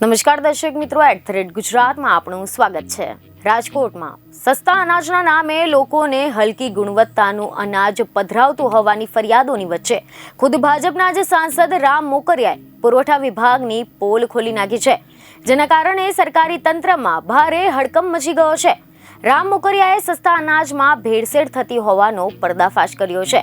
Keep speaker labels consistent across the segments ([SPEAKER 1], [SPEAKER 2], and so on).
[SPEAKER 1] નમસ્કાર દર્શક મિત્રો, @ગુજરાતમાં આપનું સ્વાગત છે। રાજકોટમાં સસ્તા અનાજના નામે લોકોને હલકી ગુણવત્તાનું અનાજ પધરાવતું હોવાની ફરિયાદોની વચ્ચે ખુદ ભાજપના જ સાંસદ રામ મોકરિયાએ પુરવઠા વિભાગની પોલ ખોલી નાખી છે, જેના કારણે સરકારી તંત્રમાં ભારે હડકંપ મચી ગયો છે। રામ મોકરિયાએ સસ્તા અનાજમાં ભેળસેળ થતી હોવાનો પર્દાફાશ કર્યો છે।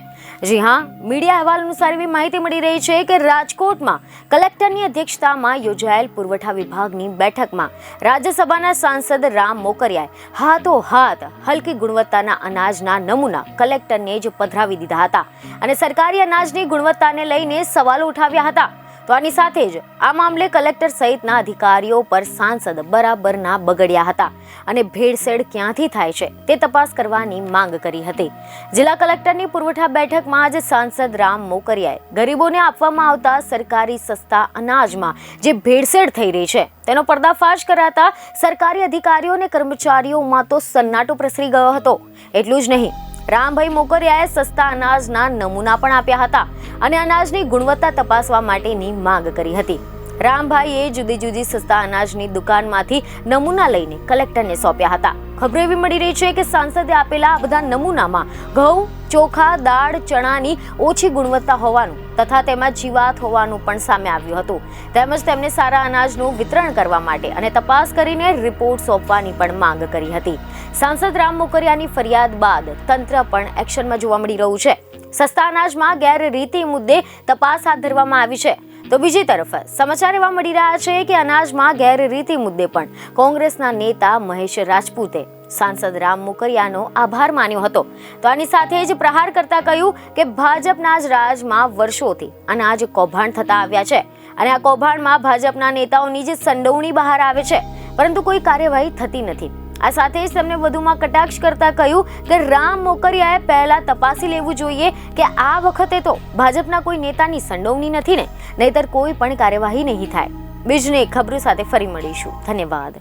[SPEAKER 1] જી હા, મીડિયા અહેવાલ અનુસાર એવી માહિતી મળી રહી છે કે રાજકોટમાં કલેક્ટરની અધ્યક્ષતામાં યોજાયેલ પુરવઠા વિભાગની બેઠકમાં રાજ્યસભાના સાંસદ રામ મોકરિયાએ હાથોહાથ હલકી ગુણવત્તાના અનાજના નમૂના કલેક્ટરને જ પધરાવી દીધા હતા અને સરકારી અનાજની ગુણવત્તાને લઈને સવાલો ઉઠાવ્યા હતા। તો આની સાથે જ આ મામલે કલેક્ટર સહિતના અધિકારીઓ પર સાંસદ બરાબરના બગડ્યા હતા અને ભેળસેળ ક્યાંથી થાય છે તે તપાસ કરવાની માંગ કરી હતી। જિલ્લા કલેક્ટરની પુરવઠા બેઠકમાં જ સાંસદ રામ મોકરિયાએ ગરીબોને આપવામાં આવતા સરકારી સસ્તા અનાજમાં જે ભેળસેળ થઈ રહી છે તેનો પર્દાફાશ કરાતા સરકારી અધિકારીઓ અને કર્મચારીઓમાં તો સન્નાટો પ્રસરી ગયો હતો। એટલું જ નહીં, રામભાઈ મોકરિયાએ સસ્તા અનાજના નમૂના પણ આપ્યા હતા અને અનાજની ગુણવત્તા તપાસવા માટેની માંગ કરી હતી। રામભાઈએ જુદી જુદી સસ્તા અનાજની દુકાનમાંથી નમૂના લઈને કલેક્ટરને સોંપ્યા હતા। ખબર એવી મળી રહી છે કે સાંસદે આપેલા આ બધા નમૂનામાં ઘઉં, ચોખા, દાળ, ચણાની ઓછી ગુણવત્તા હોવાનું તથા તેમાં જીવાત હોવાનું પણ સામે આવ્યું હતું। તેમજ તેમને સારા અનાજનું વિતરણ કરવા માટે અને તપાસ કરીને રિપોર્ટ સોંપવાની પણ માંગ કરી હતી। સાંસદ રામ મોકરિયાની ફરિયાદ બાદ તંત્ર પણ એક્શનમાં જોવા મળી રહ્યું છે। સસ્તા અનાજમાં ગેરરીતિ મુદ્દે તપાસ હાથ ધરવામાં આવી છે, તો બીજી તરફ સમાચાર એવા મળી રહ્યા છે કે અનાજમાં ગેરરીતિ મુદ્દે પણ કોંગ્રેસના નેતા મહેશ રાજપૂતે સાંસદ રામ મોકરિયાનો આભાર માન્યો હતો। તો આની સાથે જ પ્રહાર કરતા કહ્યું કે ભાજપના જ રાજમાં વર્ષોથી અનાજ કૌભાંડ થતા આવ્યા છે અને આ કૌભાંડમાં ભાજપના નેતાઓની જ સંડોવણી બહાર આવે છે, પરંતુ કોઈ કાર્યવાહી થતી નથી। આ સાથે જ તેમને વધુમાં કટાક્ષ કરતા કહ્યું કે રામ મોકરિયાએ પહેલા તપાસી લેવું જોઈએ કે આ વખતે તો ભાજપના કોઈ નેતાની સંડોવણી નથી ને, નહીતર કોઈ પણ કાર્યવાહી નહીં થાય। બીજની ખબરો સાથે ફરી મળીશું। ધન્યવાદ।